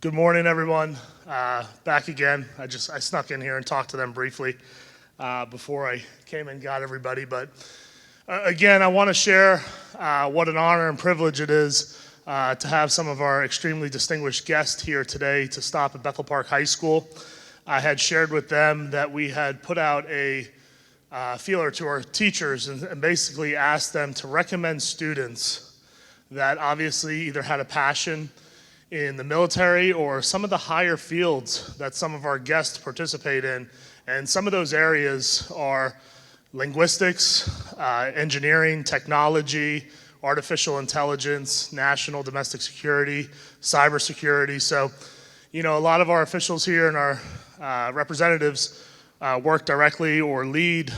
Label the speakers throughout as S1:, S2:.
S1: Good morning, everyone. Back again. I snuck in here and talked to them briefly before I came and got everybody. But again, I want to share what an honor and privilege it is to have some of our extremely distinguished guests here today to stop at Bethel Park High School. I had shared with them that we had put out a feeler to our teachers and basically asked them to recommend students that obviously either had a passion in the military or some of the higher fields that some of our guests participate in. And some of those areas are linguistics, engineering, technology, artificial intelligence, national domestic security, cybersecurity. So, a lot of our officials here and our representatives work directly or lead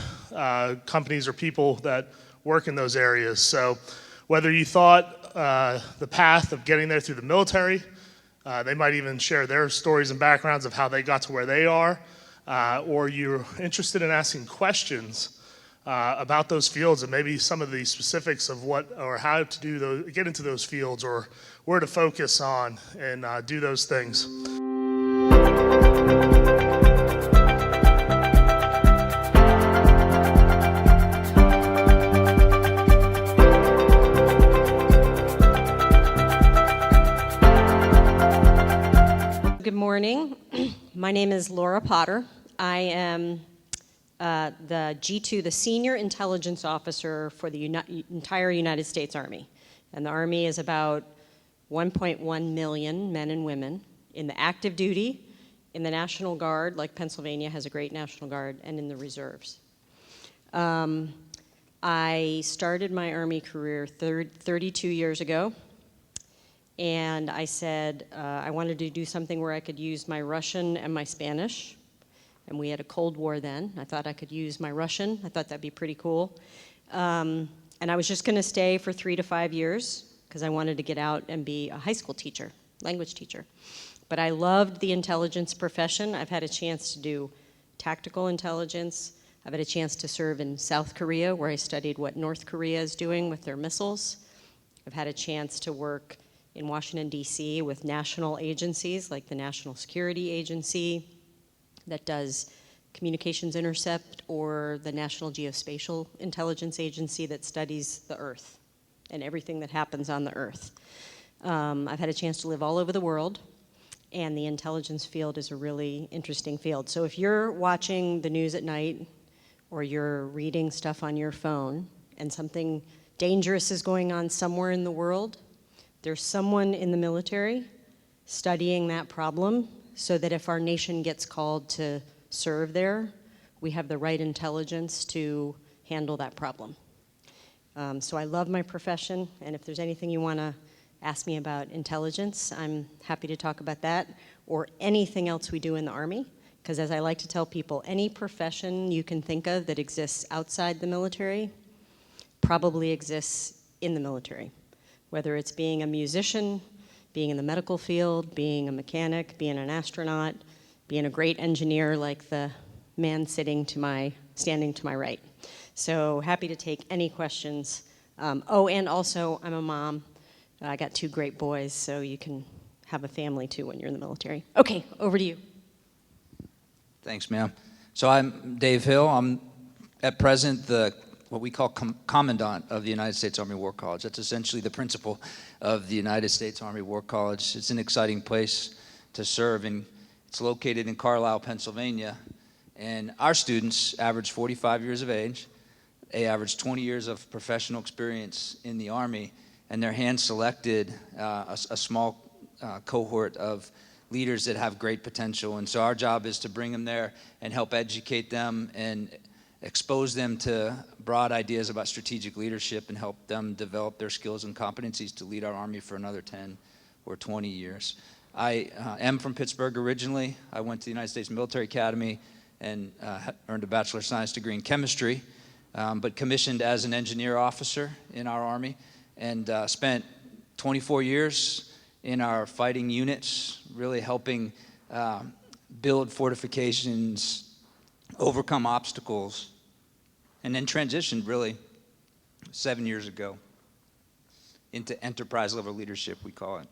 S1: companies or people that work in those areas. So whether you thought the path of getting there through the military, they might even share their stories and backgrounds of how they got to where they are, or you're interested in asking questions about those fields and maybe some of the specifics of what or how to do those, get into those fields, or where to focus on and do those things.
S2: Good morning. My name is Laura Potter. I am the G2, the Senior Intelligence Officer for the entire United States Army. And the Army is about 1.1 million men and women in the active duty, in the National Guard, like Pennsylvania has a great National Guard, and in the reserves. I started my Army career 32 years ago. And I said I wanted to do something where I could use my Russian and my Spanish. And we had a Cold War then. I thought I could use my Russian. I thought that'd be pretty cool. And I was just going to stay for 3 to 5 years because I wanted to get out and be a high school teacher, language teacher. But I loved the intelligence profession. I've had a chance to do tactical intelligence. I've had a chance to serve in South Korea, where I studied what North Korea is doing with their missiles. I've had a chance to work in Washington, D.C. with national agencies like the National Security Agency that does communications intercept, or the National Geospatial Intelligence Agency that studies the Earth and everything that happens on the Earth. I've had a chance to live all over the world, and the intelligence field is a really interesting field. So if you're watching the news at night or you're reading stuff on your phone and something dangerous is going on somewhere in the world, there's someone in the military studying that problem so that if our nation gets called to serve there, we have the right intelligence to handle that problem. So I love my profession, and if there's anything you want to ask me about intelligence, I'm happy to talk about that, or anything else we do in the Army, because as I like to tell people, any profession you can think of that exists outside the military probably exists in the military. Whether it's being a musician, being in the medical field, being a mechanic, being an astronaut, being a great engineer like the man standing to my right. So happy to take any questions. And also I'm a mom. I got 2 great boys, so you can have a family too when you're in the military. Okay, over to you.
S3: Thanks, ma'am. So I'm Dave Hill. I'm at present what we call Commandant of the United States Army War College. That's essentially the principal of the United States Army War College. It's an exciting place to serve, and it's located in Carlisle, Pennsylvania. And our students average 45 years of age. They average 20 years of professional experience in the Army, and they're hand-selected a small cohort of leaders that have great potential. And so our job is to bring them there and help educate them and expose them to broad ideas about strategic leadership and help them develop their skills and competencies to lead our Army for another 10 or 20 years. I am from Pittsburgh originally. I went to the United States Military Academy and earned a Bachelor of Science degree in chemistry, but commissioned as an engineer officer in our Army, and spent 24 years in our fighting units, really helping build fortifications, overcome obstacles, and then transitioned really 7 years ago into enterprise level leadership, we call it.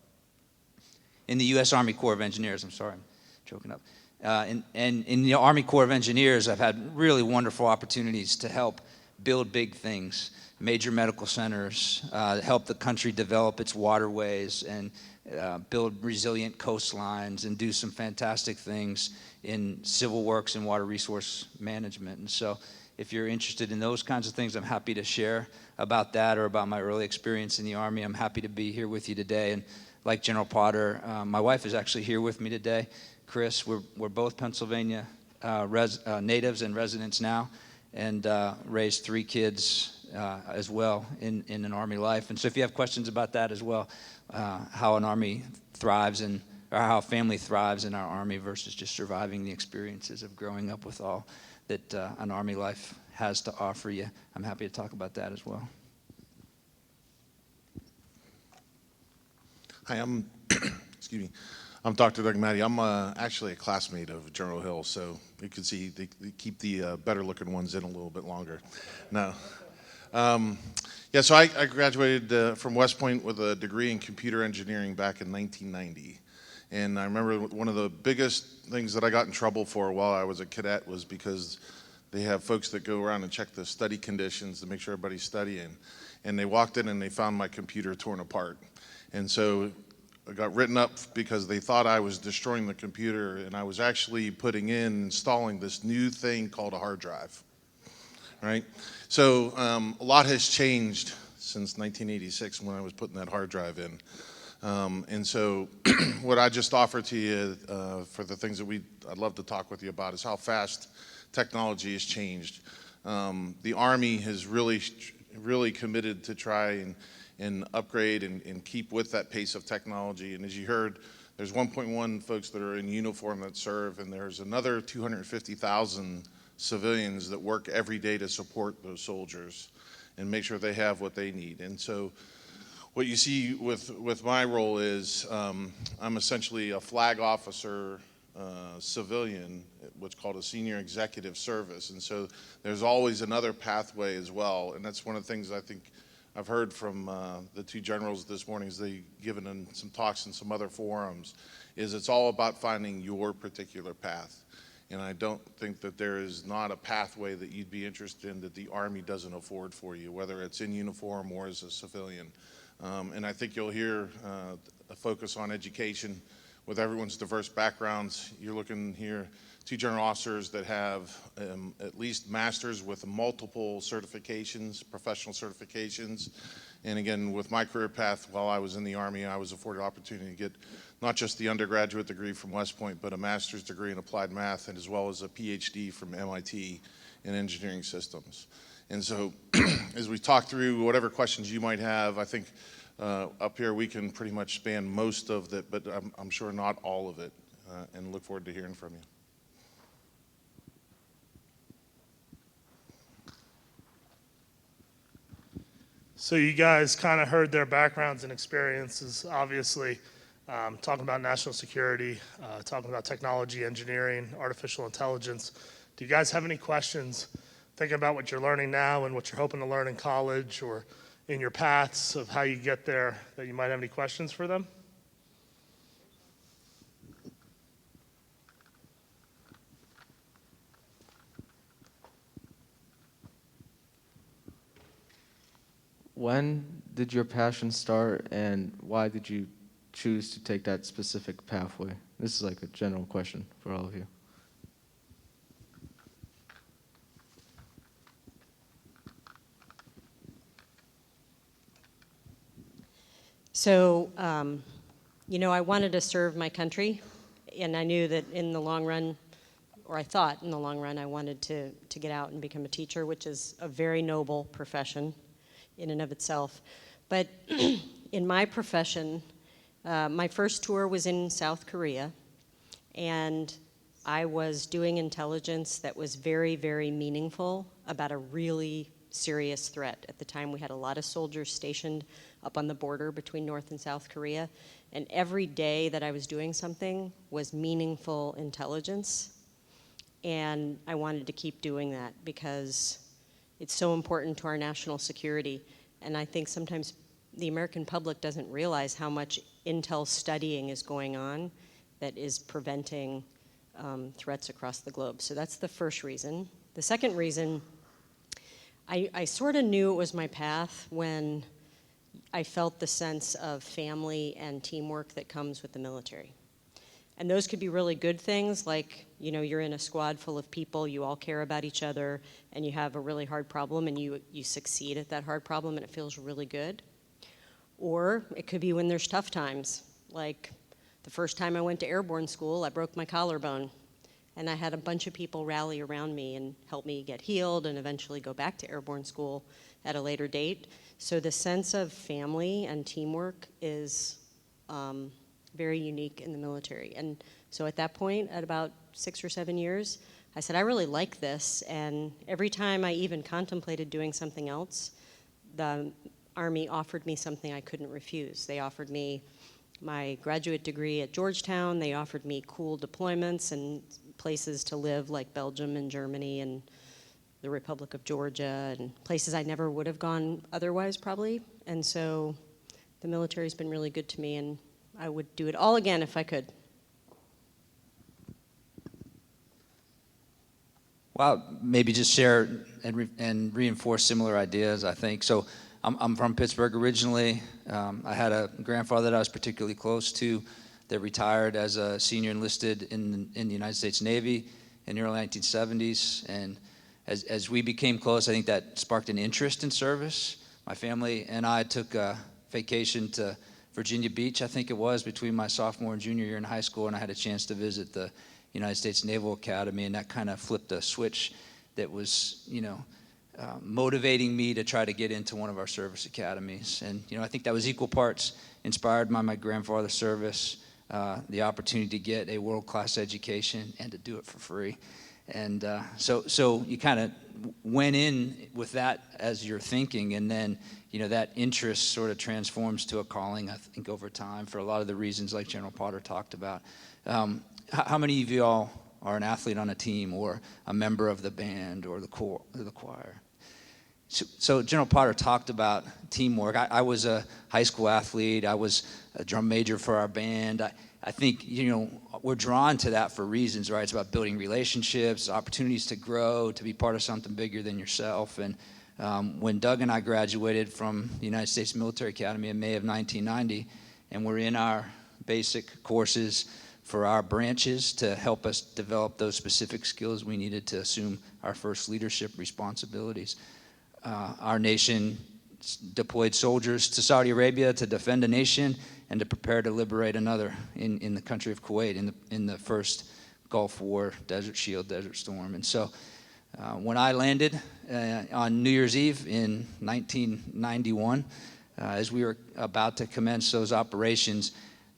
S3: in the U.S. Army Corps of Engineers. I'm sorry, I'm choking up. And in the Army Corps of Engineers, I've had really wonderful opportunities to help build big things, major medical centers, help the country develop its waterways, and build resilient coastlines, and do some fantastic things in civil works and water resource management. And so if you're interested in those kinds of things, I'm happy to share about that or about my early experience in the Army. I'm happy to be here with you today. And like General Potter, my wife is actually here with me today. Chris, we're both Pennsylvania natives and residents now, and raised 3 kids as well in an Army life. And so if you have questions about that as well, how an Army thrives or how a family thrives in our Army versus just surviving the experiences of growing up with all that an Army life has to offer you, I'm happy to talk about that as well.
S4: Hi, I'm excuse me. I'm Dr. Doug Matty. I'm actually a classmate of General Hill, so you can see they keep the better-looking ones in a little bit longer. No. Yeah, so I graduated from West Point with a degree in computer engineering back in 1990. And I remember one of the biggest things that I got in trouble for while I was a cadet was because they have folks that go around and check the study conditions to make sure everybody's studying. And they walked in and they found my computer torn apart. And so I got written up because they thought I was destroying the computer, and I was actually installing this new thing called a hard drive, right? So a lot has changed since 1986 when I was putting that hard drive in. And so what I just offer to you for the things that I'd love to talk with you about is how fast technology has changed. The Army has really committed to try and upgrade and keep with that pace of technology. And as you heard, there's 1.1 folks that are in uniform that serve, and there's another 250,000 civilians that work every day to support those soldiers and make sure they have what they need. And so what you see with my role is I'm essentially a flag officer civilian, what's called a senior executive service. And so there's always another pathway as well. And that's one of the things I think I've heard from the 2 generals this morning as they've given in some talks in some other forums, is it's all about finding your particular path. And I don't think that there is not a pathway that you'd be interested in that the Army doesn't afford for you, whether it's in uniform or as a civilian. And I think you'll hear a focus on education with everyone's diverse backgrounds. You're looking here, 2 general officers that have at least masters with multiple certifications, professional certifications. And again, with my career path, while I was in the Army, I was afforded the opportunity to get not just the undergraduate degree from West Point, but a master's degree in applied math, and as well as a PhD from MIT in engineering systems. And so as we talk through whatever questions you might have, I think up here we can pretty much span most of it, but I'm sure not all of it, and look forward to hearing from you.
S1: So you guys kind of heard their backgrounds and experiences, obviously, talking about national security, talking about technology, engineering, artificial intelligence. Do you guys have any questions thinking about what you're learning now and what you're hoping to learn in college or in your paths of how you get there, that you might have any questions for them?
S5: When did your passion start, and why did you choose to take that specific pathway? This is like a general question for all of you.
S2: So, I wanted to serve my country, and I knew that in the long run, or I thought in the long run, I wanted to get out and become a teacher, which is a very noble profession in and of itself. But in my profession, my first tour was in South Korea, and I was doing intelligence that was very, very meaningful about a really serious threat. At the time, we had a lot of soldiers stationed up on the border between North and South Korea, and every day that I was doing something was meaningful intelligence, and I wanted to keep doing that because it's so important to our national security. And I think sometimes the American public doesn't realize how much intel studying is going on that is preventing threats across the globe. So that's the first reason. The second reason, I sort of knew it was my path when I felt the sense of family and teamwork that comes with the military. And those could be really good things, like, you know, you're in a squad full of people, you all care about each other, and you have a really hard problem, and you succeed at that hard problem, and it feels really good. Or it could be when there's tough times, like the first time I went to airborne school, I broke my collarbone, and I had a bunch of people rally around me and help me get healed and eventually go back to airborne school at a later date. So the sense of family and teamwork is very unique in the military. And so at that point, at about 6 or 7 years, I said, I really like this. And every time I even contemplated doing something else, the Army offered me something I couldn't refuse. They offered me my graduate degree at Georgetown. They offered me cool deployments and places to live like Belgium and Germany and the Republic of Georgia and places I never would have gone otherwise probably. And so the military's been really good to me, and I would do it all again if I could.
S3: Well, maybe just share and reinforce similar ideas, I think. So I'm from Pittsburgh originally. I had a grandfather that I was particularly close to that retired as a senior enlisted in the United States Navy in the early 1970s. And as we became close, I think that sparked an interest in service. My family and I took a vacation to Virginia Beach, I think it was, between my sophomore and junior year in high school, and I had a chance to visit the United States Naval Academy, and that kind of flipped a switch that was, motivating me to try to get into one of our service academies. And, I think that was equal parts inspired by my grandfather's service, the opportunity to get a world-class education and to do it for free. And so you kind of went in with that as your thinking, and then, that interest sort of transforms to a calling, I think, over time for a lot of the reasons like General Potter talked about. How many of you all are an athlete on a team or a member of the band or the choir? So General Potter talked about teamwork. I was a high school athlete. I was a drum major for our band. I think, we're drawn to that for reasons, right? It's about building relationships, opportunities to grow, to be part of something bigger than yourself. And when Doug and I graduated from the United States Military Academy in May of 1990, and we're in our basic courses for our branches to help us develop those specific skills we needed to assume our first leadership responsibilities. Our nation deployed soldiers to Saudi Arabia to defend a nation and to prepare to liberate another in the country of Kuwait in the first Gulf War, Desert Shield, Desert Storm. And so when I landed on New Year's Eve in 1991, as we were about to commence those operations,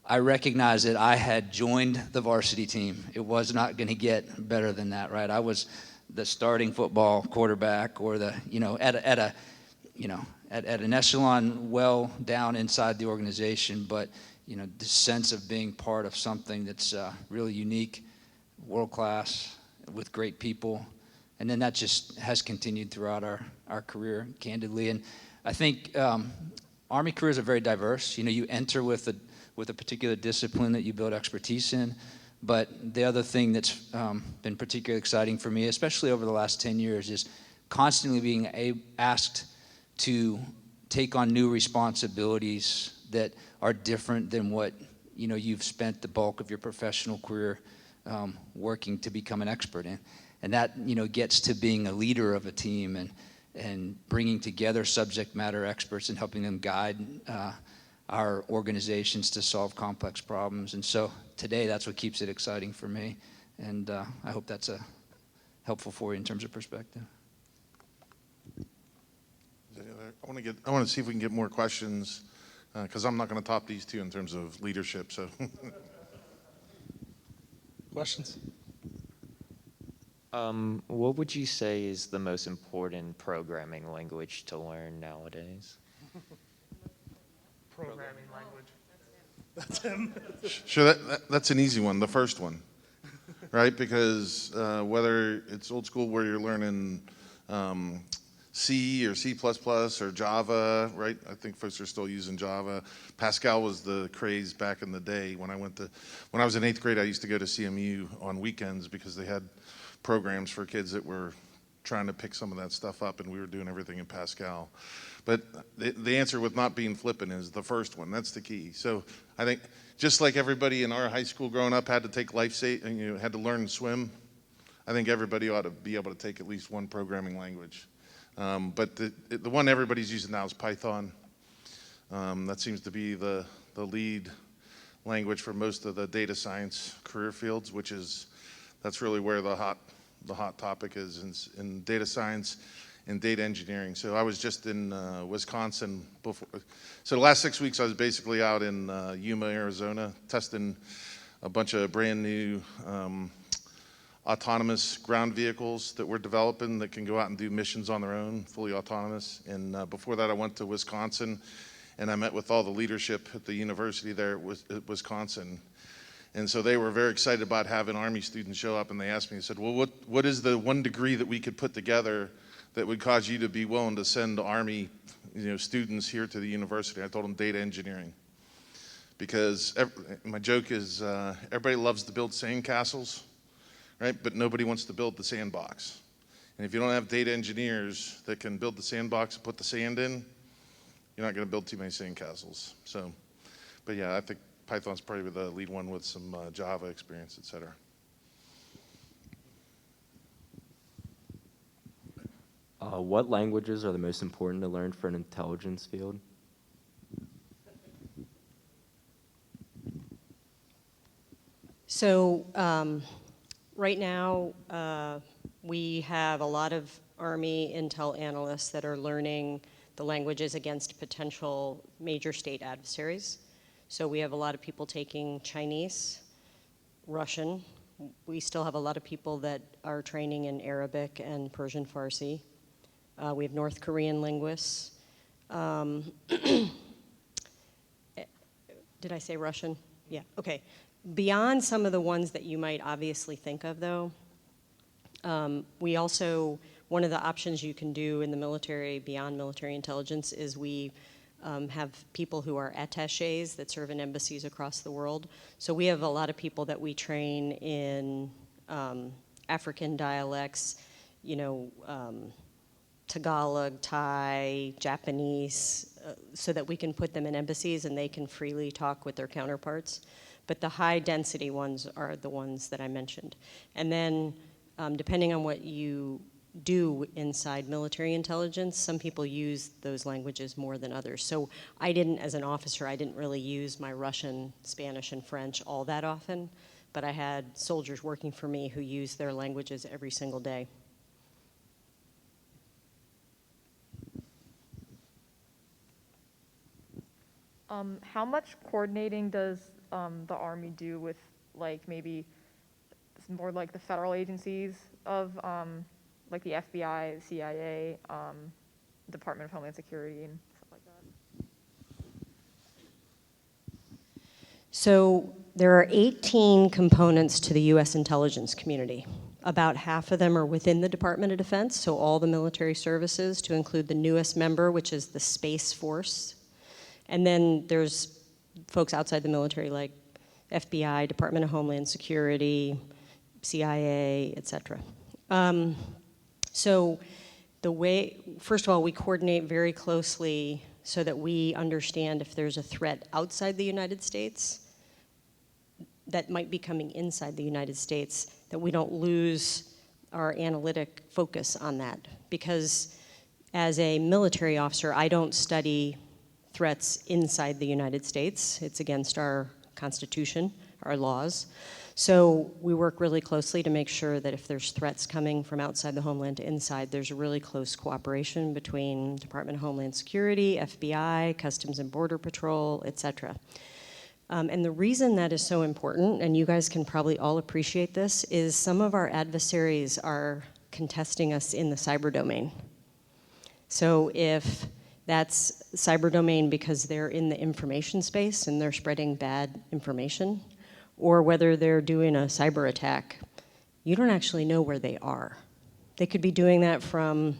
S3: I recognized that I had joined the varsity team. It was not going to get better than that, right? I was the starting football quarterback, or at an echelon well down inside the organization, but the sense of being part of something that's really unique, world class, with great people, and then that just has continued throughout our career, candidly. And I think Army careers are very diverse. You enter with a particular discipline that you build expertise in. But the other thing that's been particularly exciting for me, especially over the last 10 years, is constantly being asked to take on new responsibilities that are different than what you've spent the bulk of your professional career working to become an expert in. And that gets to being a leader of a team and bringing together subject matter experts and helping them guide our organizations to solve complex problems. And so today, that's what keeps it exciting for me. And I hope that's helpful for you in terms of perspective.
S4: I want to see if we can get more questions, because I'm not going to top these two in terms of leadership. So,
S1: Questions?
S6: What would you say is the most important programming language to learn nowadays?
S1: Programming language. That's him.
S4: sure, that's an easy one, the first one, right? Because whether it's old school where you're learning C or C++ or Java, right? I think folks are still using Java. Pascal was the craze back in the day. When I was in 8th grade, I used to go to CMU on weekends because they had programs for kids that were trying to pick some of that stuff up, and we were doing everything in Pascal. But the answer with not being flippant is the first one. That's the key. So I think just like everybody in our high school growing up had to take had to learn to swim, I think everybody ought to be able to take at least one programming language. But the one everybody's using now is Python. That seems to be the lead language for most of the data science career fields, that's really where the hot topic is in data science and data engineering. So I was just in Wisconsin before. So the last 6 weeks I was basically out in Yuma, Arizona, testing a bunch of brand new autonomous ground vehicles that we're developing that can go out and do missions on their own, fully autonomous. And before that, I went to Wisconsin, and I met with all the leadership at the university there at Wisconsin. And so they were very excited about having Army students show up, and they asked me, they said, well, what is the one degree that we could put together that would cause you to be willing to send Army students here to the university? I told them data engineering. Because my joke is everybody loves to build sandcastles, right? But nobody wants to build the sandbox. And if you don't have data engineers that can build the sandbox and put the sand in, you're not going to build too many sandcastles. So, but yeah, I think Python's probably the lead one with some Java experience, et cetera.
S7: What languages are the most important to learn for an intelligence field?
S2: So right now, we have a lot of Army intel analysts that are learning the languages against potential major state adversaries. So we have a lot of people taking Chinese, Russian. We still have a lot of people that are training in Arabic and Persian Farsi. We have North Korean linguists. Did I say Russian? Yeah, okay. Beyond some of the ones that you might obviously think of, though, we also, one of the options you can do in the military, beyond military intelligence, is we have people who are attachés that serve in embassies across the world. So we have a lot of people that we train in African dialects, Tagalog, Thai, Japanese, so that we can put them in embassies and they can freely talk with their counterparts. But the high density ones are the ones that I mentioned. And then depending on what you do inside military intelligence, some people use those languages more than others. So I didn't, as an officer, I didn't really use my Russian, Spanish, and French all that often, but I had soldiers working for me who used their languages every single day.
S8: How much coordinating does the Army do with, like, maybe more like the federal agencies of, like the FBI, the CIA, Department of Homeland Security, and stuff like that?
S2: So there are 18 components to the U.S. intelligence community. About half of them are within the Department of Defense, so all the military services, to include the newest member, which is the Space Force. And then there's folks outside the military like FBI, Department of Homeland Security, CIA, et cetera. So the way, first of all, we coordinate very closely so that we understand if there's a threat outside the United States that might be coming inside the United States, that we don't lose our analytic focus on that. Because as a military officer, I don't study threats inside the United States. It's against our Constitution, our laws. So we work really closely to make sure that if there's threats coming from outside the homeland to inside, there's a really close cooperation between Department of Homeland Security, FBI, Customs and Border Patrol, et cetera. And the reason that is so important, and you guys can probably all appreciate this, is some of our adversaries are contesting us in the cyber domain. So if that's cyber domain because they're in the information space and they're spreading bad information, or whether they're doing a cyber attack, you don't actually know where they are. They could be doing that from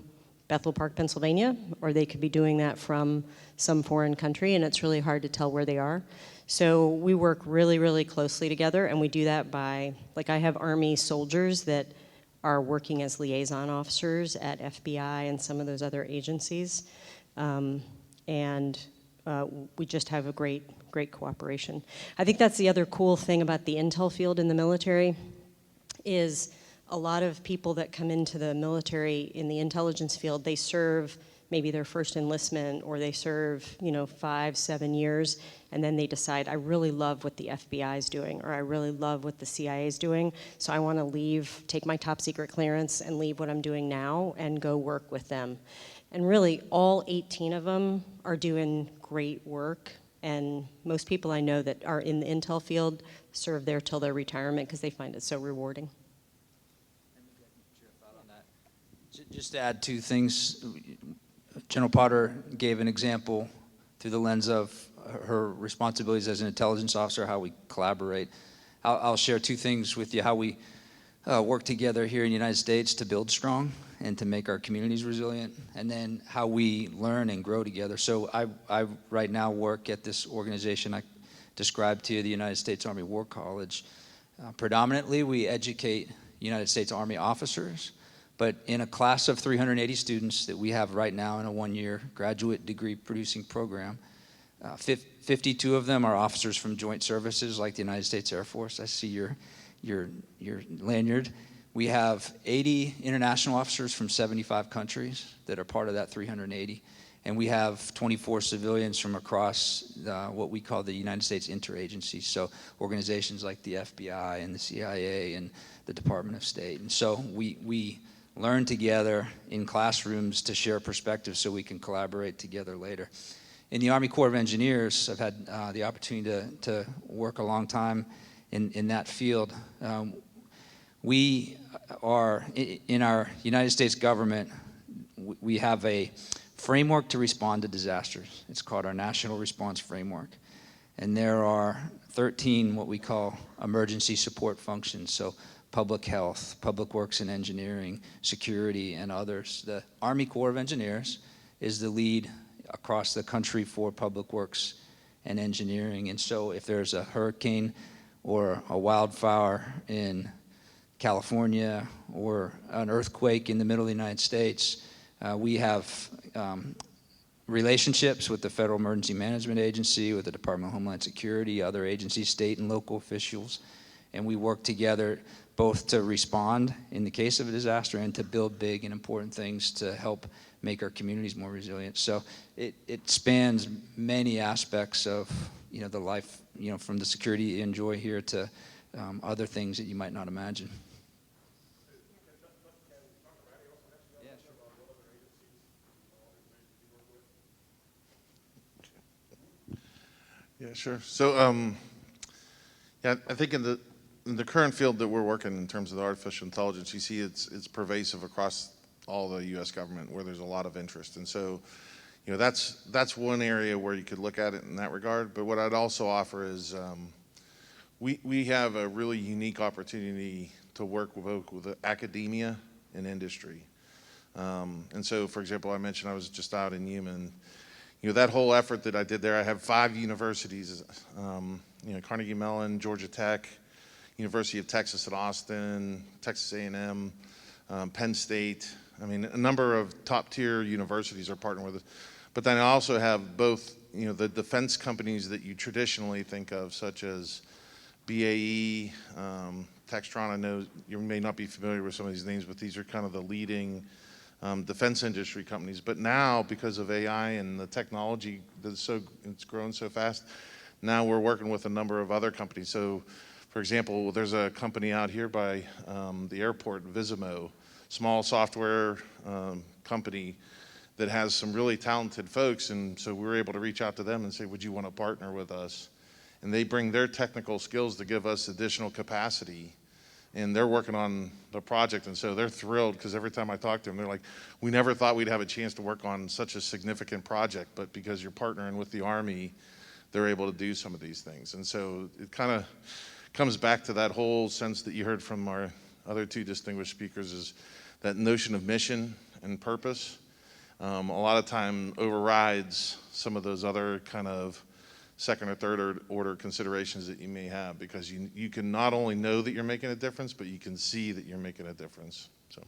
S2: Bethel Park, Pennsylvania, or they could be doing that from some foreign country, and it's really hard to tell where they are. So we work really, really closely together, and we do that by, like, I have Army soldiers that are working as liaison officers at FBI and some of those other agencies. We just have a great cooperation. I think that's the other cool thing about the intel field in the military is a lot of people that come into the military in the intelligence field, they serve maybe their first enlistment, or they serve 5-7 years, and then they decide, I really love what the FBI is doing, or I really love what the CIA is doing, so I want to leave, take my top secret clearance and leave what I'm doing now and go work with them. And really, all 18 of them are doing great work, and most people I know that are in the intel field serve there till their retirement because they find it so rewarding.
S3: Just to add two things, General Potter gave an example through the lens of her responsibilities as an intelligence officer, how we collaborate. I'll share two things with you, how we work together here in the United States to build strong and to make our communities resilient, and then how we learn and grow together. So I right now work at this organization I described to you, the United States Army War College. Predominantly, we educate United States Army officers, but in a class of 380 students that we have right now in a one-year graduate degree producing program, 52 of them are officers from joint services like the United States Air Force. I see your lanyard. We have 80 international officers from 75 countries that are part of that 380. And we have 24 civilians from across what we call the United States interagencies, so organizations like the FBI and the CIA and the Department of State. And so we learn together in classrooms to share perspectives so we can collaborate together later. In the Army Corps of Engineers, I've had the opportunity to work a long time in that field. We are, in our United States government, we have a framework to respond to disasters. It's called our National Response Framework. And there are 13 what we call emergency support functions. So public health, public works and engineering, security, and others. The Army Corps of Engineers is the lead across the country for public works and engineering. And so if there's a hurricane or a wildfire in California or an earthquake in the middle of the United States, we have relationships with the Federal Emergency Management Agency, with the Department of Homeland Security, other agencies, state and local officials, and we work together both to respond in the case of a disaster and to build big and important things to help make our communities more resilient. So it spans many aspects of the life, from the security you enjoy here to other things that you might not imagine.
S4: Yeah, sure. So, I think in the current field that we're working in terms of the artificial intelligence, you see it's pervasive across all the U.S. government where there's a lot of interest. And so, that's one area where you could look at it in that regard. But what I'd also offer is we have a really unique opportunity to work with academia and industry. And so, for example, I mentioned I was just out in Yuma. That whole effort that I did there, I have 5 universities, Carnegie Mellon, Georgia Tech, University of Texas at Austin, Texas A&M, Penn State. I mean, a number of top-tier universities are partnering with us. But then I also have both, the defense companies that you traditionally think of, such as BAE, Textron. I know you may not be familiar with some of these names, but these are kind of the leading defense industry companies. But now, because of AI and the technology it's grown so fast, now we're working with a number of other companies. So, for example, there's a company out here by the airport, Visimo, small software company that has some really talented folks. And so we were able to reach out to them and say, would you want to partner with us? And they bring their technical skills to give us additional capacity. And they're working on the project, and so they're thrilled because every time I talk to them, they're like, we never thought we'd have a chance to work on such a significant project, but because you're partnering with the Army, they're able to do some of these things. And so it kind of comes back to that whole sense that you heard from our other 2 distinguished speakers, is that notion of mission and purpose. a lot of time overrides some of those other kind of second or third order considerations that you may have, because you can not only know that you're making a difference, but you can see that you're making a difference. So.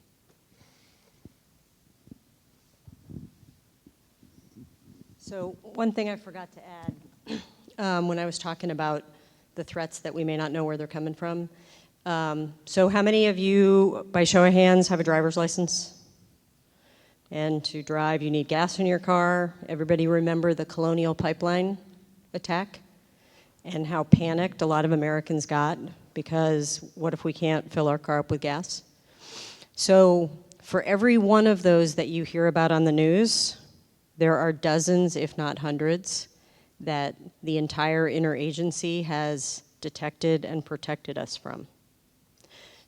S2: So one thing I forgot to add when I was talking about the threats that we may not know where they're coming from. So how many of you, by show of hands, have a driver's license? And to drive, you need gas in your car. Everybody remember the Colonial Pipeline attack and how panicked a lot of Americans got because what if we can't fill our car up with gas? So for every one of those that you hear about on the news, there are dozens, if not hundreds, that the entire interagency has detected and protected us from.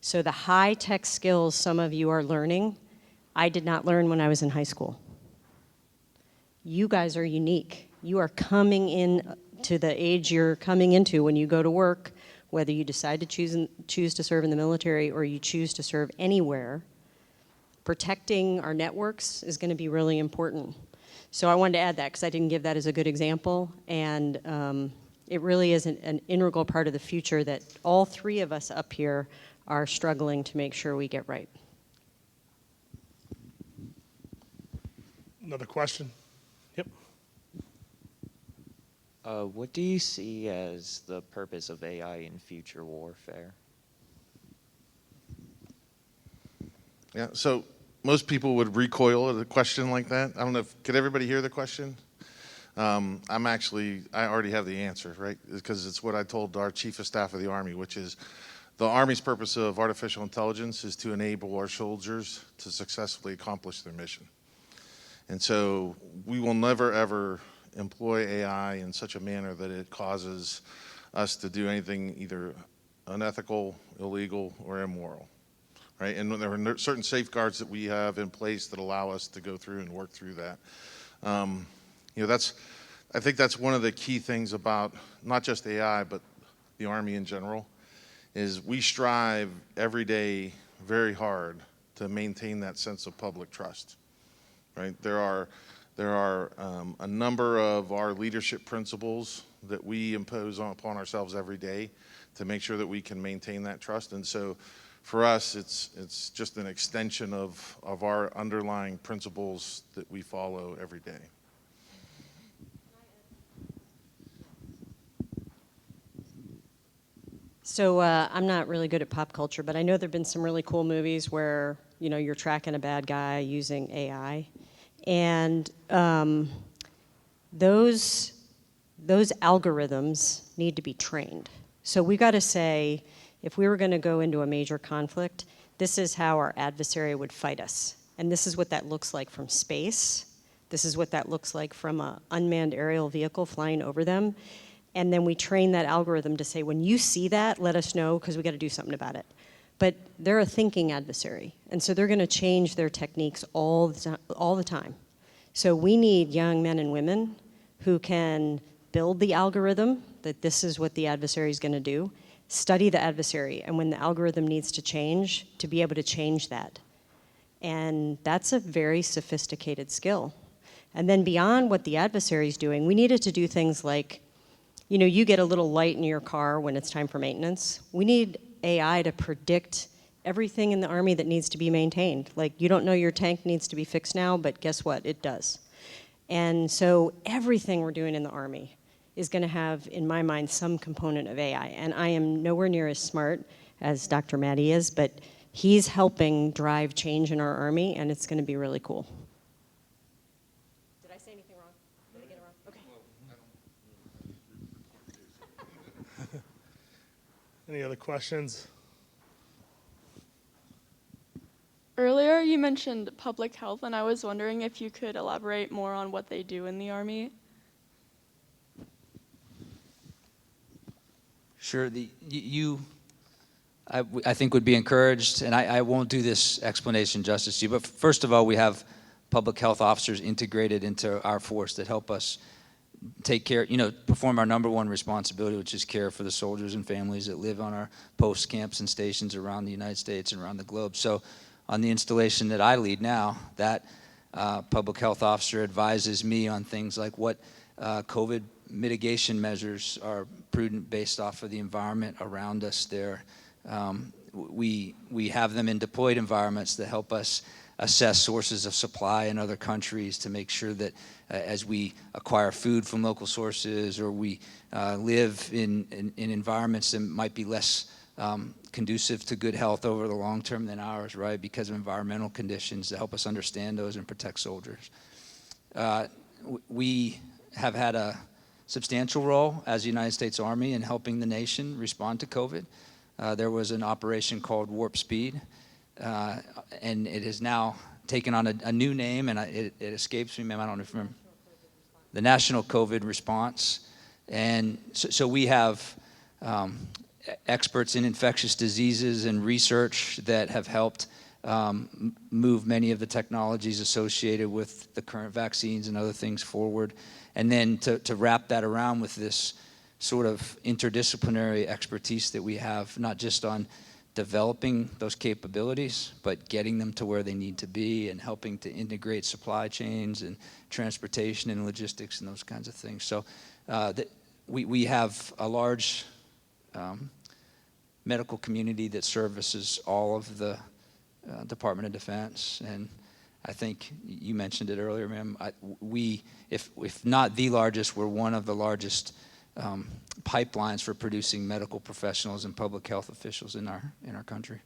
S2: So the high-tech skills some of you are learning, I did not learn when I was in high school. You guys are unique. You are coming in to the age you're coming into when you go to work, whether you decide to choose to serve in the military or you choose to serve anywhere. Protecting our networks is going to be really important. So I wanted to add that because I didn't give that as a good example, and it really is an integral part of the future that all three of us up here are struggling to make sure we get right.
S1: Another question? Yep.
S6: What do you see as the purpose of AI in future warfare?
S4: Yeah, so most people would recoil at a question like that. I don't know could everybody hear the question? I already have the answer, right? Because it's what I told our Chief of Staff of the Army, which is the Army's purpose of artificial intelligence is to enable our soldiers to successfully accomplish their mission. And so we will never, ever employ AI in such a manner that it causes us to do anything either unethical, illegal, or immoral. Right? And there are certain safeguards that we have in place that allow us to go through and work through that. I think that's one of the key things about not just AI, but the Army in general, is we strive every day very hard to maintain that sense of public trust. Right? There are a number of our leadership principles that we impose upon ourselves every day to make sure that we can maintain that trust. And so for us, it's just an extension of our underlying principles that we follow every day.
S2: So I'm not really good at pop culture, but I know there have been some really cool movies where you're tracking a bad guy using AI, and those algorithms need to be trained. So we got to say, if we were going to go into a major conflict, this is how our adversary would fight us, and this is what that looks like from space. This is what that looks like from an unmanned aerial vehicle flying over them. And then we train that algorithm to say, when you see that, let us know because we got to do something about it. But they're a thinking adversary, and so they're going to change their techniques all the time. So we need young men and women who can build the algorithm that this is what the adversary is going to do, study the adversary, and when the algorithm needs to change, to be able to change that. And that's a very sophisticated skill. And then beyond what the adversary is doing, we needed to do things like, you get a little light in your car when it's time for maintenance. We need AI to predict everything in the Army that needs to be maintained. Like, you don't know your tank needs to be fixed now, but guess what? It does. And so everything we're doing in the Army is going to have, in my mind, some component of AI. And I am nowhere near as smart as Dr. Matty is, but he's helping drive change in our Army, and it's going to be really cool. Did I say anything wrong? Did I get it wrong? Okay.
S1: Any other questions?
S9: Earlier, you mentioned public health, and I was wondering if you could elaborate more on what they do in the Army.
S3: Sure. I think would be encouraged, and I won't do this explanation justice to you, but first of all, we have public health officers integrated into our force that help us take care, perform our number one responsibility, which is care for the soldiers and families that live on our post camps and stations around the United States and around the globe. So on the installation that I lead now, that public health officer advises me on things like what COVID mitigation measures are prudent based off of the environment around us there. We have them in deployed environments that help us assess sources of supply in other countries to make sure that as we acquire food from local sources, or we live in environments that might be less conducive to good health over the long term than ours, right, because of environmental conditions, to help us understand those and protect soldiers. We have had a substantial role as the United States Army in helping the nation respond to COVID. There was an operation called Warp Speed, and it has now taken on a new name, and it escapes me, ma'am, I don't know if you remember. The National COVID Response. And so we have experts in infectious diseases and research that have helped move many of the technologies associated with the current vaccines and other things forward. And then to wrap that around with this sort of interdisciplinary expertise that we have, not just on developing those capabilities, but getting them to where they need to be and helping to integrate supply chains and transportation and logistics and those kinds of things. So we have a large medical community that services all of the Department of Defense, and I think you mentioned it earlier, ma'am. If not the largest, we're one of the largest pipelines for producing medical professionals and public health officials in our country.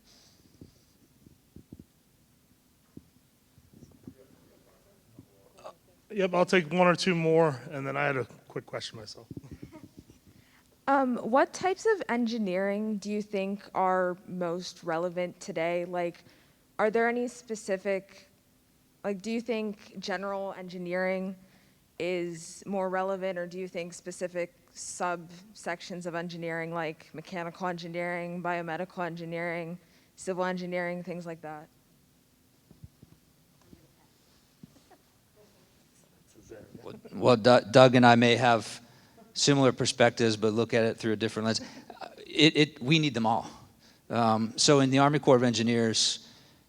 S1: Yep, I'll take one or two more, and then I had a quick question myself.
S10: What types of engineering do you think are most relevant today? Like, are there any specific, like, do you think general engineering is more relevant, or do you think specific subsections of engineering, like mechanical engineering, biomedical engineering, civil engineering, things like that?
S3: Well, Doug and I may have similar perspectives, but look at it through a different lens. We need them all. So in the Army Corps of Engineers,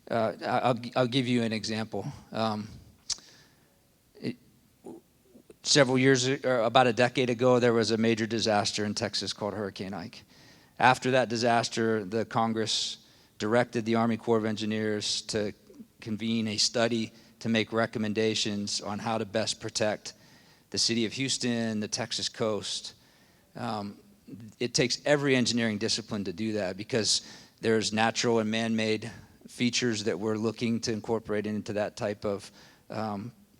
S3: I'll give you an example. Several years, or about a decade ago, there was a major disaster in Texas called Hurricane Ike. After that disaster, the Congress directed the Army Corps of Engineers to convene a study to make recommendations on how to best protect the city of Houston, the Texas coast. It takes every engineering discipline to do that, because there's natural and man-made features that we're looking to incorporate into that type of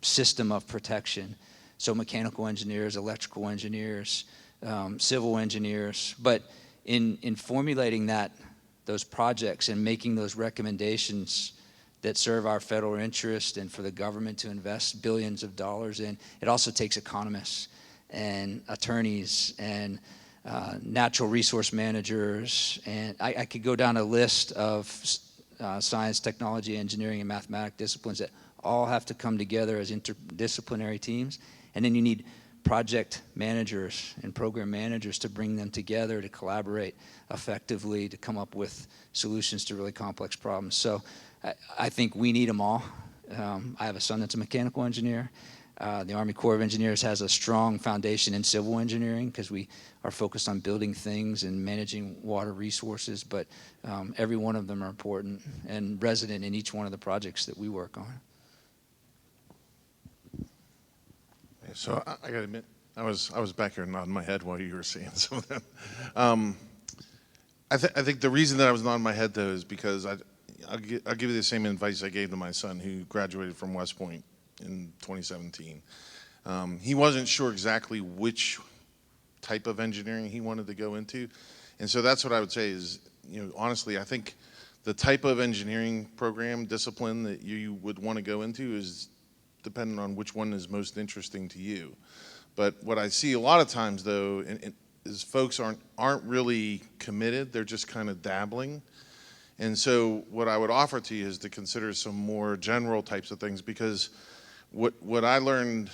S3: system of protection. So mechanical engineers, electrical engineers, civil engineers. But in formulating those projects and making those recommendations that serve our federal interest and for the government to invest billions of dollars in, it also takes economists and attorneys and natural resource managers. And I could go down a list of science, technology, engineering, and mathematics disciplines that all have to come together as interdisciplinary teams. And then you need project managers and program managers to bring them together to collaborate effectively to come up with solutions to really complex problems. So I think we need them all. I have a son that's a mechanical engineer. The Army Corps of Engineers has a strong foundation in civil engineering because we are focused on building things and managing water resources, but every one of them are important and resident in each one of the projects that we work on.
S4: So I got to admit, I was back here nodding my head while you were saying some of them. I think the reason that I was nodding my head, though, is because I'll give you the same advice I gave to my son who graduated from West Point in 2017. He wasn't sure exactly which type of engineering he wanted to go into. And so that's what I would say is, honestly, I think the type of engineering program discipline that you would want to go into is dependent on which one is most interesting to you. But what I see a lot of times, though, is folks aren't really committed. They're just kind of dabbling. And so what I would offer to you is to consider some more general types of things, because what I learned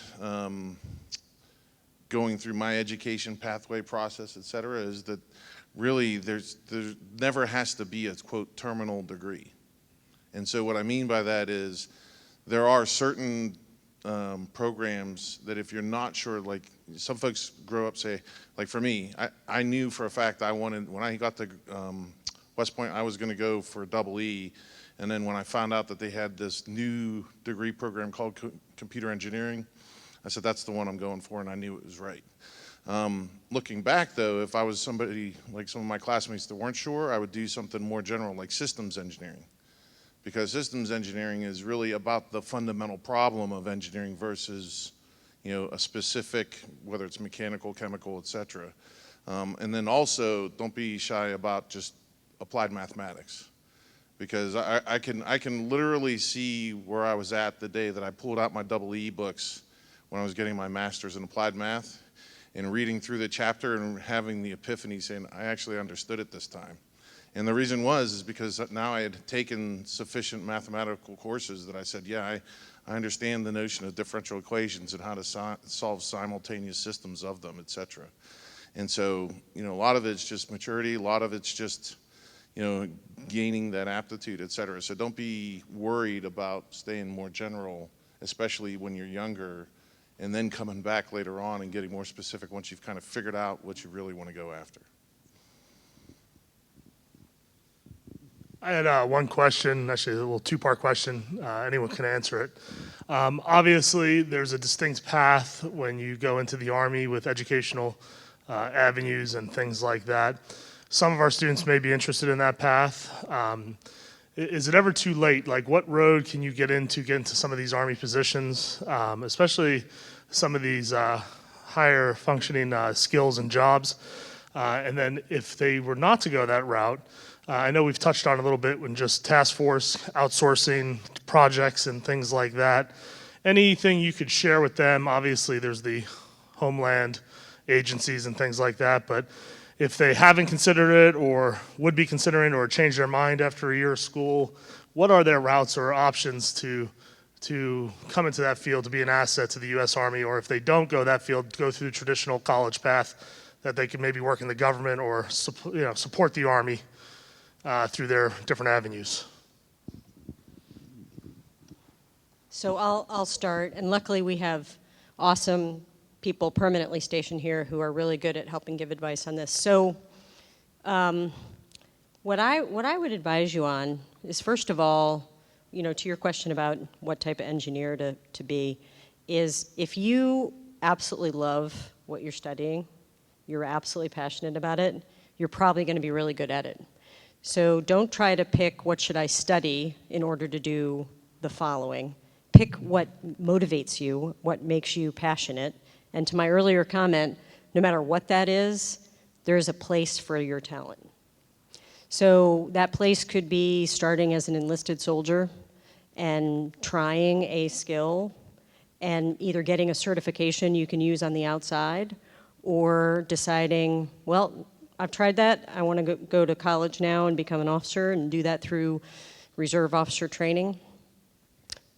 S4: going through my education pathway process, et cetera, is that really there never has to be a, quote, terminal degree. And so what I mean by that is there are certain programs that if you're not sure, like some folks grow up, say, like for me, I knew for a fact I wanted, when I got to West Point, I was going to go for double E. And then when I found out that they had this new degree program called computer engineering, I said, that's the one I'm going for, and I knew it was right. Looking back though, if I was somebody like some of my classmates that weren't sure, I would do something more general like systems engineering. Because systems engineering is really about the fundamental problem of engineering versus, a specific, whether it's mechanical, chemical, et cetera. And then also, don't be shy about just applied mathematics. Because I can literally see where I was at the day that I pulled out my double E books when I was getting my master's in applied math, and reading through the chapter and having the epiphany saying, I actually understood it this time. And the reason is because now I had taken sufficient mathematical courses that I said, yeah, I understand the notion of differential equations and how to solve simultaneous systems of them, et cetera. And so, a lot of it's just maturity, a lot of it's just, gaining that aptitude, et cetera. So don't be worried about staying more general, especially when you're younger, and then coming back later on and getting more specific once you've kind of figured out what you really want to go after.
S1: I had one question, actually a little two-part question. Anyone can answer it. Obviously, there's a distinct path when you go into the Army with educational avenues and things like that. Some of our students may be interested in that path. Is it ever too late? Like, what road can you get into some of these Army positions, especially some of these higher functioning skills and jobs? And then if they were not to go that route, I know we've touched on a little bit when just task force, outsourcing projects and things like that. Anything you could share with them? Obviously, there's the homeland agencies and things like that, but if they haven't considered it or would be considering or change their mind after a year of school, what are their routes or options to come into that field to be an asset to the U.S. Army? Or if they don't go that field, go through the traditional college path, that they can maybe work in the government or support the Army through their different avenues.
S2: So I'll start, and luckily we have awesome people permanently stationed here who are really good at helping give advice on this. So what I would advise you on is, first of all, to your question about what type of engineer to be, is if you absolutely love what you're studying, you're absolutely passionate about it, you're probably going to be really good at it. So don't try to pick what should I study in order to do the following. Pick what motivates you, what makes you passionate. And to my earlier comment, no matter what that is, there's a place for your talent. So that place could be starting as an enlisted soldier and trying a skill and either getting a certification you can use on the outside, or deciding, well, I've tried that, I want to go to college now and become an officer and do that through reserve officer training,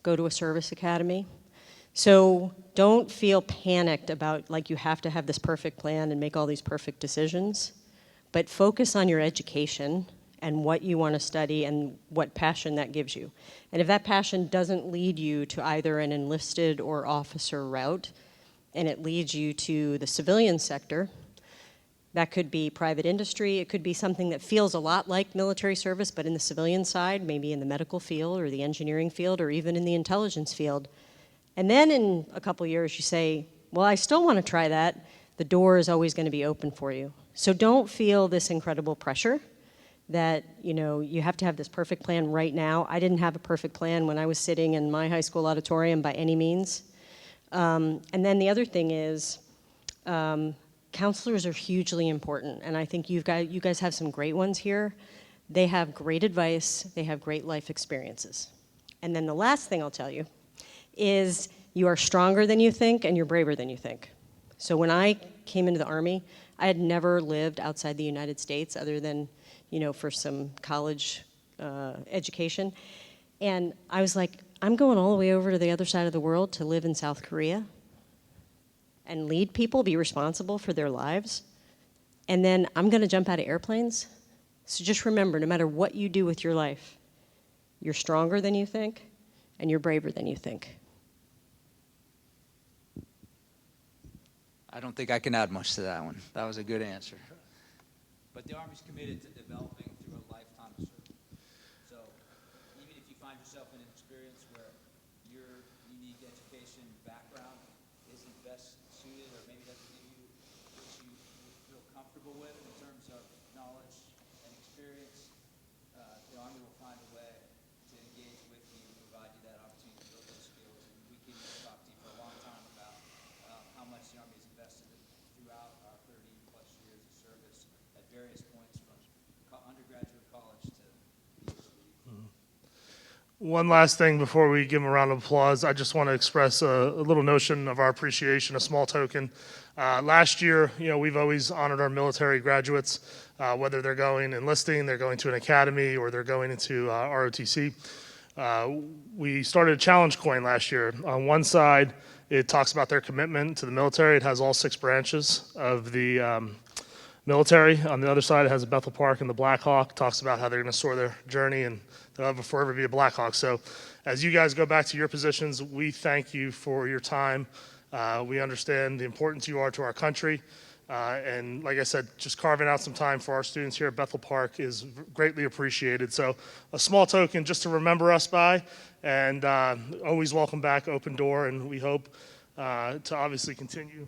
S2: go to a service academy. So don't feel panicked about like you have to have this perfect plan and make all these perfect decisions, but focus on your education and what you want to study and what passion that gives you. And if that passion doesn't lead you to either an enlisted or officer route, and it leads you to the civilian sector, that could be private industry, it could be something that feels a lot like military service, but in the civilian side, maybe in the medical field or the engineering field or even in the intelligence field. And then in a couple years you say, well, I still want to try that. The door is always going to be open for you. So don't feel this incredible pressure that you have to have this perfect plan right now. I didn't have a perfect plan when I was sitting in my high school auditorium by any means. And then the other thing is, counselors are hugely important, and I think you guys have some great ones here. They have great advice, they have great life experiences. And then the last thing I'll tell you is you are stronger than you think and you're braver than you think. So when I came into the Army, I had never lived outside the United States other than, for some college education. And I was like, I'm going all the way over to the other side of the world to live in South Korea and lead people, be responsible for their lives. And then I'm going to jump out of airplanes. So just remember, no matter what you do with your life, you're stronger than you think, and you're braver than you think.
S3: I don't think I can add much to that one. That was a good answer. But the Army's committed to developing through a lifetime of service. So even if you find yourself in an experience where your unique education background isn't best suited or maybe doesn't give you what you feel comfortable with in terms of knowledge and experience, the Army will find a way to engage with you and provide you that opportunity to build those skills. And we can talk to you for a long time about how much the Army has invested throughout our 30-plus years of service at various points from undergraduate college to PhD.
S1: One last thing before we give them a round of applause, I just want to express a little notion of our appreciation, a small token. Last year, we've always honored our military graduates, whether they're going enlisting, they're going to an academy, or they're going into ROTC. We started a challenge coin last year. On one side, it talks about their commitment to the military. It has all 6 branches of the military. On the other side, it has a Bethel Park and the Black Hawk. Talks about how they're going to soar their journey and they'll ever forever be a Black Hawk. So as you guys go back to your positions, we thank you for your time. We understand the importance you are to our country. And like I said, just carving out some time for our students here at Bethel Park is greatly appreciated. So a small token just to remember us by, and always welcome back, open door, and we hope to obviously continue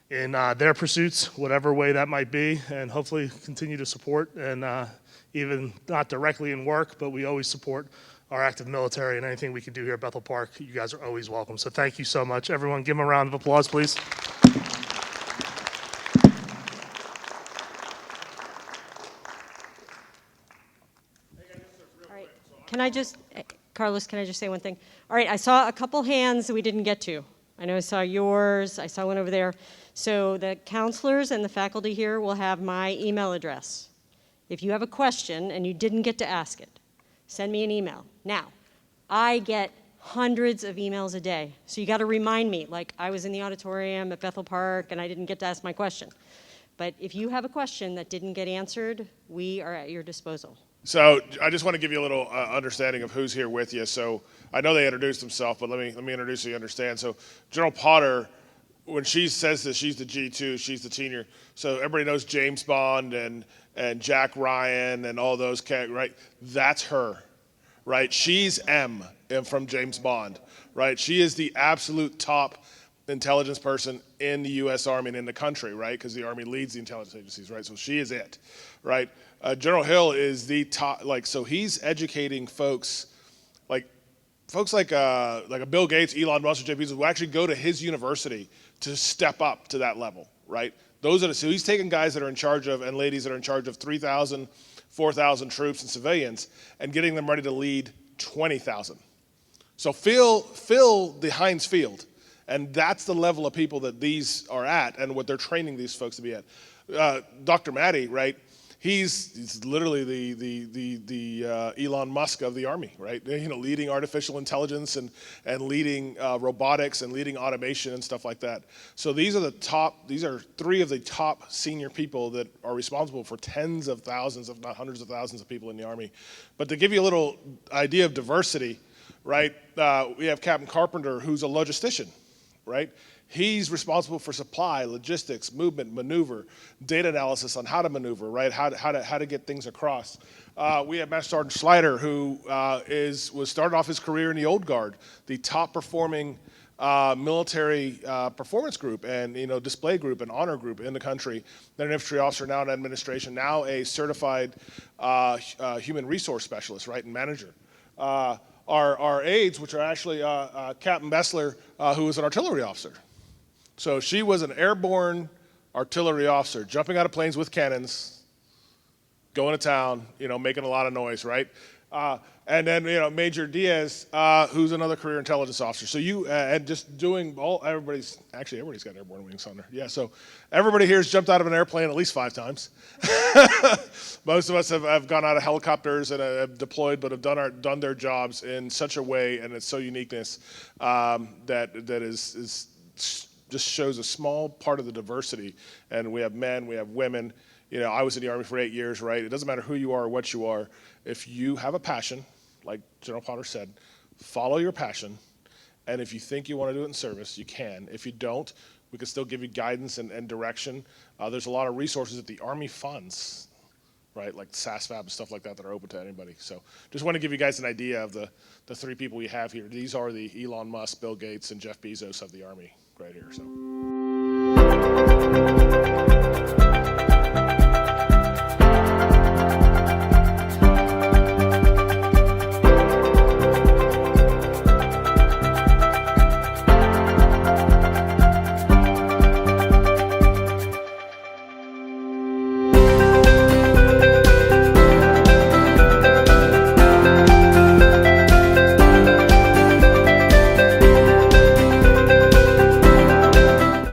S1: in their pursuits, whatever way that might be, and hopefully continue to support, and even not directly in work, but we always support our active military, and anything we can do here at Bethel Park, you guys are always welcome. So thank you so much. Everyone give them a round of applause, please.
S2: All right. Carlos, can I just say one thing? All right, I saw a couple hands that we didn't get to. I know I saw yours, I saw one over there. So the counselors and the faculty here will have my email address. If you have a question and you didn't get to ask it, send me an email. Now, I get hundreds of emails a day, so you got to remind me, like I was in the auditorium at Bethel Park and I didn't get to ask my question. But if you have a question that didn't get answered, we are at your disposal.
S11: So I just want to give you a little understanding of who's here with you. So I know they introduced themselves, but let me introduce so you understand. So General Potter, when she says this, she's the G2, she's the senior. So everybody knows James Bond and Jack Ryan and all those, right? That's her, right? She's M from James Bond, right? She is the absolute top intelligence person in the U.S. Army and in the country, right? Because the Army leads the intelligence agencies, right? So she is it, right? General Hill is the top, so he's educating folks like a Bill Gates, Elon Musk, or Jeff Bezos who actually go to his university to step up to that level, right? So he's taking guys that are in charge of, and ladies that are in charge of 3,000, 4,000 troops and civilians and getting them ready to lead 20,000. So fill the Heinz Field. And that's the level of people that these are at and what they're training these folks to be at. Dr. Matty, right? He's literally the Elon Musk of the Army, right? Leading artificial intelligence and leading robotics and leading automation and stuff like that. So these are 3 of the top senior people that are responsible for tens of thousands, if not hundreds of thousands of people in the Army. But to give you a little idea of diversity, right? We have Captain Carpenter, who's a logistician, right? He's responsible for supply, logistics, movement, maneuver, data analysis on how to maneuver, right? How to get things across. We have Master Sergeant Slider, who was started off his career in the Old Guard, the top performing military performance group and display group and honor group in the country. Then an infantry officer, now in administration, now a certified human resource specialist, right, and manager. Our aides, which are actually Captain Bessler, who was an artillery officer. So she was an airborne artillery officer, jumping out of planes with cannons, going to town, making a lot of noise, right? And then, Major Diaz, who's another career intelligence officer. So and just doing everybody's got airborne wings on there. Yeah, so everybody here has jumped out of an airplane at least 5 times. Most of us have gone out of helicopters and have deployed, but have done their jobs in such a way, and it's so uniqueness that is just shows a small part of the diversity. And we have men, we have women. I was in the Army for 8 years, right? It doesn't matter who you are or what you are. If you have a passion, like General Potter said, follow your passion, and if you think you want to do it in service, you can. If you don't, we can still give you guidance and direction. There's a lot of resources that the Army funds, right, like SASFAB and stuff like that are open to anybody. So just want to give you guys an idea of the three people we have here. These are the Elon Musk, Bill Gates, and Jeff Bezos of the Army right here. So.